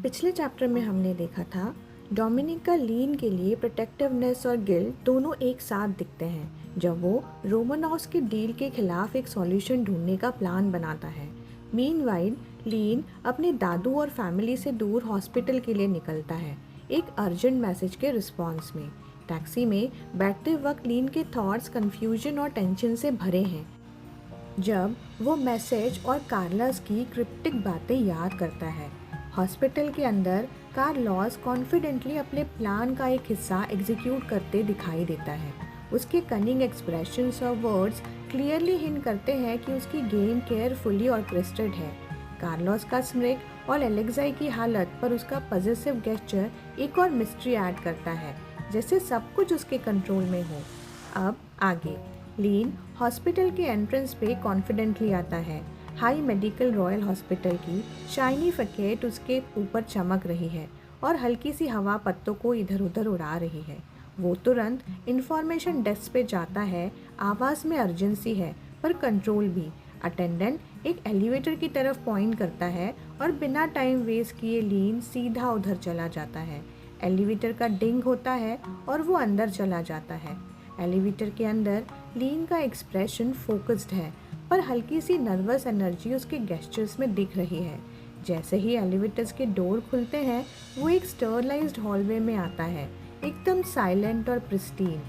पिछले चैप्टर में हमने देखा था डोमिनिक का लीन के लिए प्रोटेक्टिवनेस और गिल्ट दोनों एक साथ दिखते हैं जब वो रोमानॉव्स के डील के खिलाफ एक सॉल्यूशन ढूंढने का प्लान बनाता है। मीनवाइल लीन अपने दादू और फैमिली से दूर हॉस्पिटल के लिए निकलता है, एक अर्जेंट मैसेज के रिस्पॉन्स में। टैक्सी में बैठते वक्त लीन के थॉट्स कंफ्यूजन और टेंशन से भरे हैं जब वो मैसेज और कार्लस की क्रिप्टिक बातें याद करता है। हॉस्पिटल के अंदर कार्लोस कॉन्फिडेंटली अपने प्लान का एक हिस्सा एग्जीक्यूट करते दिखाई देता है। उसके कनिंग एक्सप्रेशंस और वर्ड्स क्लियरली हिंट करते हैं कि उसकी गेम केयरफुली ऑर्केस्ट्रेटेड है। कार्लोस का स्मिर्क और एलेक्साई की हालत पर उसका पॉजिटिव गेस्चर एक और मिस्ट्री ऐड करता है, जैसे सब कुछ उसके कंट्रोल में हो। अब आगे लीन हॉस्पिटल के एंट्रेंस पे कॉन्फिडेंटली आता है। हाई मेडिकल रॉयल हॉस्पिटल की शाइनी फैकेट उसके ऊपर चमक रही है और हल्की सी हवा पत्तों को इधर उधर उड़ा रही है। वो तुरंत इंफॉर्मेशन डेस्क पे जाता है। आवाज़ में अर्जेंसी है पर कंट्रोल भी। अटेंडेंट एक एलिवेटर की तरफ पॉइंट करता है और बिना टाइम वेस्ट किए लीन सीधा उधर चला जाता है। एलिवेटर का डिंग होता है और वो अंदर चला जाता है। एलिवेटर के अंदर लीन का एक्सप्रेशन फोकस्ड है पर हल्की सी नर्वस एनर्जी उसके गेस्चर्स में दिख रही है। जैसे ही एलिवेटर्स के डोर खुलते हैं वो एक स्टरलाइज्ड हॉलवे में आता है, एकदम साइलेंट और प्रिस्टीन।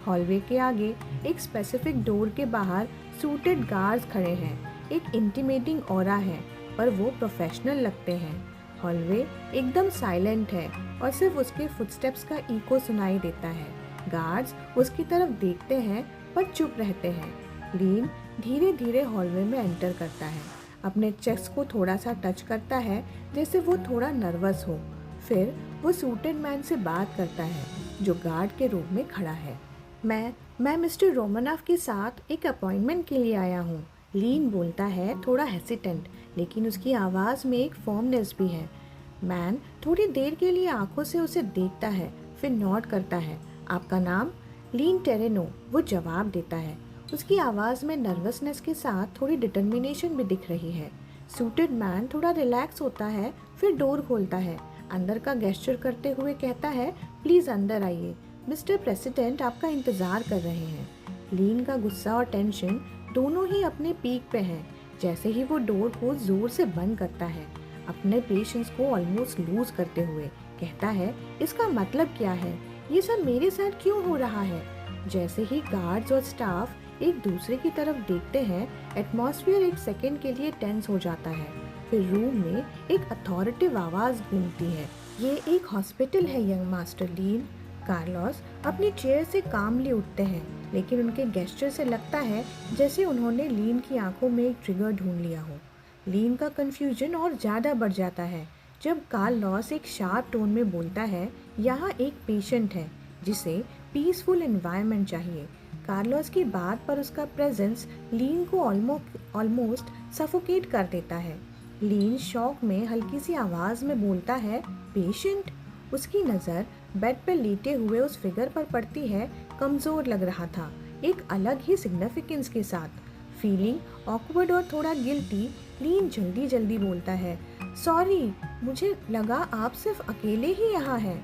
हॉलवे के आगे एक स्पेसिफिक डोर के बाहर सूटेड गार्ड्स खड़े हैं। एक इंटिमेटिंग ऑरा है पर वो प्रोफेशनल लगते हैं। हॉलवे एकदम साइलेंट है और सिर्फ उसके फुटस्टेप्स का इको सुनाई देता है। गार्ड्स उसकी तरफ देखते हैं पर चुप रहते हैं। लीन धीरे धीरे हॉलवे में एंटर करता है, अपने चेस्ट को थोड़ा सा टच करता है जैसे वो थोड़ा नर्वस हो। फिर वो सूटेड मैन से बात करता है जो गार्ड के रूम में खड़ा है। मैं मिस्टर रोमानॉव के साथ एक अपॉइंटमेंट के लिए आया हूँ। लीन बोलता है, थोड़ा हेसिटेंट, लेकिन उसकी आवाज़ में एक फॉर्मनेस भी है। मैन थोड़ी देर के लिए आंखों से उसे देखता है, फिर नॉट करता है। आपका नाम? लीन टेरेनो, वो जवाब देता है। उसकी आवाज़ में नर्वसनेस के साथ थोड़ी डिटर्मिनेशन भी दिख रही है। सूटेड मैन थोड़ा रिलैक्स होता है, फिर डोर खोलता है। अंदर का गेस्चर करते हुए कहता है, प्लीज़ अंदर आइए, मिस्टर प्रेसिडेंट आपका इंतज़ार कर रहे हैं। लीन का गुस्सा और टेंशन दोनों ही अपने पीक पे हैं। जैसे ही वो डोर को ज़ोर से बंद करता है, अपने पेशेंस को ऑलमोस्ट लूज करते हुए कहता है, इसका मतलब क्या है? ये सब मेरे साथ क्यों हो रहा है? जैसे ही गार्ड्स और स्टाफ एक दूसरे की तरफ देखते हैं, एटमॉस्फेयर एक सेकंड के लिए टेंस हो जाता है। फिर रूम में एक अथॉरिटिव आवाज़ गूंजती है, ये एक हॉस्पिटल है यंग मास्टर लीन। कार्लोस अपनी चेयर से कामली उठते हैं, लेकिन उनके गेस्चर से लगता है जैसे उन्होंने लीन की आंखों में एक ट्रिगर ढूंढ लिया हो। लीन का कंफ्यूजन और ज़्यादा बढ़ जाता है जब कार्लोस एक शार्प टोन में बोलता है, यहाँ एक पेशेंट है जिसे पीसफुल एनवायरनमेंट चाहिए। कार्लोस की बात पर उसका प्रेजेंस लीन को ऑलमोस्ट सफोकेट कर देता है। लीन शॉक में हल्की सी आवाज़ में बोलता है, पेशेंट? उसकी नज़र बेड पर लेटे हुए उस फिगर पर पड़ती है। कमज़ोर लग रहा था, एक अलग ही सिग्निफिकेंस के साथ। फीलिंग ऑकवर्ड और थोड़ा गिल्टी, लीन जल्दी जल्दी बोलता है, सॉरी, मुझे लगा आप सिर्फ अकेले ही यहाँ हैं।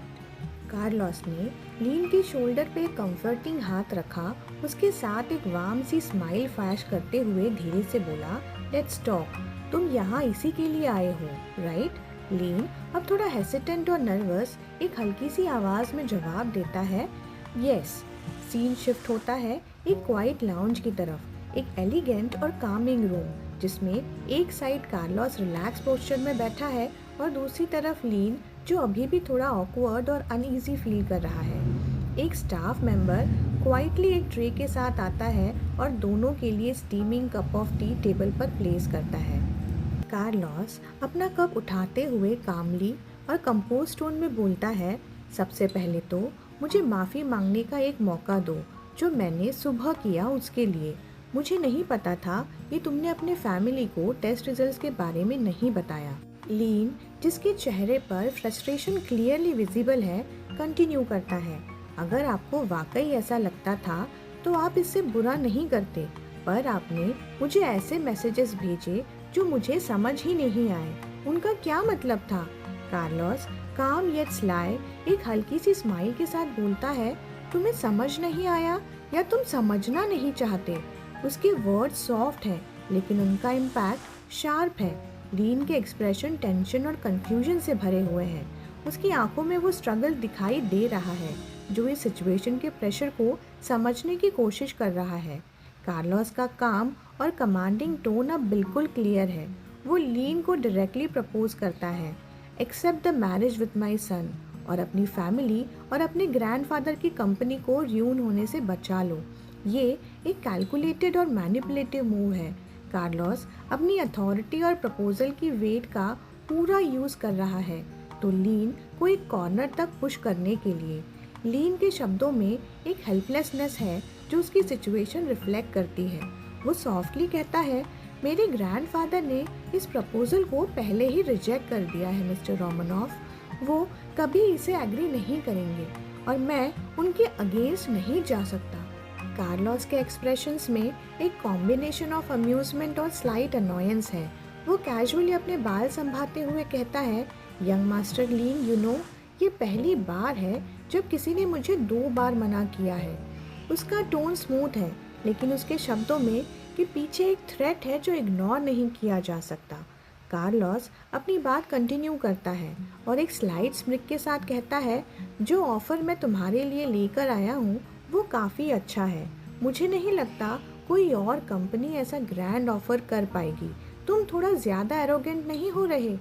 कार्लोस ने लीन के शोल्डर पे कंफर्टिंग हाथ रखा, उसके साथ एक वार्म सी स्माइल फ्लैश करते हुए धीरे से बोला, लेट्स टॉक, तुम यहाँ इसी के लिए आए हो, राइट? लीन अब थोड़ा हेसिटेंट और नर्वस एक हल्की सी आवाज़ में जवाब देता है, यस। सीन शिफ्ट होता है एक क्वाइट लाउंज की तरफ, एक एलिगेंट और कामिंग रूम जिसमें एक साइड कार्लोस रिलैक्स पोस्चर में बैठा है और दूसरी तरफ लीन जो अभी भी थोड़ा ऑकवर्ड और अनईजी फील कर रहा है। एक स्टाफ मेंबर क्वाइटली एक ट्रे के साथ आता है और दोनों के लिए steaming cup of tea table पर प्लेस करता है। कार्लोस अपना कप उठाते हुए कामली और कंपोज टोन में बोलता है, सबसे पहले तो मुझे माफ़ी मांगने का एक मौका दो जो मैंने सुबह किया उसके लिए। मुझे नहीं पता था कि तुमने अपने फैमिली को टेस्ट रिजल्ट्स के बारे में नहीं बताया। लीन, जिसके चेहरे पर फ्रस्ट्रेशन क्लियरली विजिबल है, कंटिन्यू करता है, अगर आपको वाकई ऐसा लगता था तो आप इससे बुरा नहीं करते, पर आपने मुझे ऐसे मैसेजेस भेजे जो मुझे समझ ही नहीं आए। उनका क्या मतलब था? कार्लोस काम येट स्लाई एक हल्की सी स्माइल के साथ बोलता है, तुम्हें समझ नहीं आया या तुम समझना नहीं चाहते। उसके वर्ड सॉफ्ट हैं लेकिन उनका इम्पैक्ट शार्प है। लीन के एक्सप्रेशन टेंशन और कंफ्यूजन से भरे हुए हैं। उसकी आंखों में वो स्ट्रगल दिखाई दे रहा है जो इस सिचुएशन के प्रेशर को समझने की कोशिश कर रहा है। कार्लोस का काम और कमांडिंग टोन अब बिल्कुल क्लियर है। वो लीन को डायरेक्टली प्रपोज करता है, accept the marriage with my son, और अपनी फैमिली और अपने ग्रैंडफादर की कंपनी को र्यून होने से बचा लो। ये एक कैलकुलेटेड और मैनिपुलेटिव मूव है। कार्लोस अपनी अथॉरिटी और प्रपोजल की वेट का पूरा यूज़ कर रहा है तो लीन को एक कॉर्नर तक पुश करने के लिए। लीन के शब्दों में एक हेल्पलेसनेस है जो उसकी सिचुएशन रिफ्लेक्ट करती है। वो सॉफ्टली कहता है, मेरे ग्रैंडफादर ने इस प्रपोजल को पहले ही रिजेक्ट कर दिया है मिस्टर रोमानॉफ। वो कभी इसे एग्री नहीं करेंगे और मैं उनके अगेंस्ट नहीं जा सकता। कार्लोस के एक्सप्रेशंस में एक कॉम्बिनेशन ऑफ अम्यूजमेंट और स्लाइट अनोयंस है। वो कैजुअली अपने बाल संभालते हुए कहता है, young master lean, you know, ये पहली बार है जब किसी ने मुझे 2 बार मना किया है। उसका टोन स्मूथ है लेकिन उसके शब्दों में के पीछे एक थ्रेट है जो इग्नोर नहीं किया जा सकता। कार्लोस अपनी बात कंटिन्यू करता है और एक स्लाइड स्मिक के साथ कहता है, जो ऑफर मैं तुम्हारे लिए लेकर आया हूँ वो काफ़ी अच्छा है। मुझे नहीं लगता कोई और कंपनी ऐसा ग्रैंड ऑफर कर पाएगी। तुम थोड़ा ज़्यादा एरोगेंट नहीं हो रहे?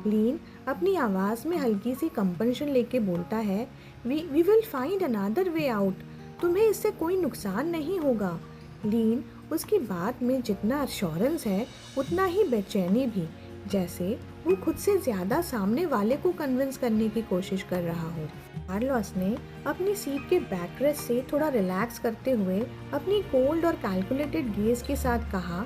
लीन अपनी आवाज़ में हल्की सी कंपनशन लेके बोलता है, we will find another way out. तुम्हें इससे कोई नुकसान नहीं होगा। लीन उसकी बात में जितना अश्योरेंस है उतना ही बेचैनी भी, जैसे वो खुद से ज़्यादा सामने वाले को कन्विंस करने की कोशिश कर रहा हो। कार्लोस ने अपनी सीट के बैकरेस्ट से थोड़ा रिलैक्स करते हुए अपनी कोल्ड और कैलकुलेटेड गेज के साथ कहा,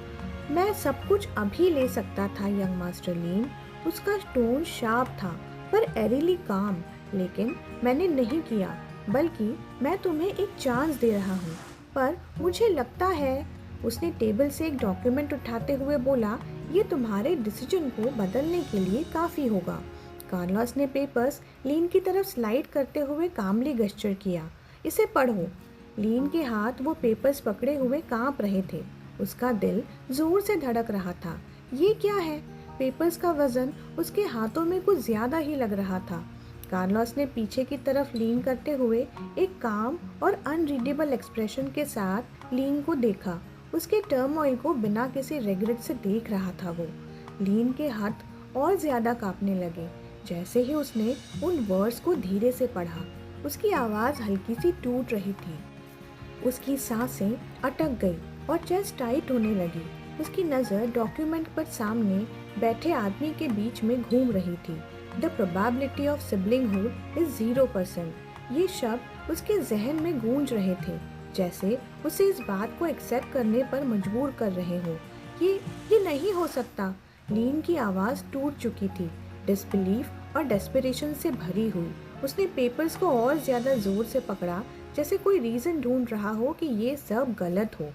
मैं सब कुछ अभी ले सकता था यंग मास्टर लीन। उसका टोन शार्प था पर एरिली काम, लेकिन मैंने नहीं किया, बल्कि मैं तुम्हें एक चांस दे रहा हूँ। पर मुझे लगता है, उसने टेबल से एक डॉक्यूमेंट उठाते हुए बोला, ये तुम्हारे डिसीजन को बदलने के लिए काफ़ी होगा। कार्लोस ने पेपर्स लीन की तरफ स्लाइड करते हुए कामली गेस्चर किया, इसे पढ़ो। लीन के हाथ वो पेपर्स पकड़े हुए कांप रहे थे। उसका दिल जोर से धड़क रहा था। ये क्या है? पेपर्स का वजन उसके हाथों में कुछ ज़्यादा ही लग रहा था। कार्लोस ने पीछे की तरफ लीन करते हुए एक काम और अनरीडेबल एक्सप्रेशन के साथ लीन को देखा। उसके टर्मोइल को बिना किसी रिग्रेट से देख रहा था वो। लीन के हाथ और ज़्यादा कांपने लगे जैसे ही उसने उन वर्ड्स को धीरे से पढ़ा। उसकी आवाज़ हल्की सी टूट रही थी। उसकी सांसें अटक गई और चेस्ट टाइट होने लगी। उसकी नज़र डॉक्यूमेंट पर सामने बैठे आदमी के बीच में घूम रही थी। The probability of siblinghood is 0%। ये शब्द उसके जहन में गूंज रहे थे, जैसे उसे इस बात को एक्सेप्ट करने पर मजबूर कर रहे हो। ये नहीं हो सकता। लीन की आवाज़ टूट चुकी थी, डिसबिलीफ और डेस्परेशन से भरी हुई। उसने पेपर्स को और ज़्यादा ज़ोर से पकड़ा, जैसे कोई रीज़न ढूंढ रहा हो कि ये सब गलत हो।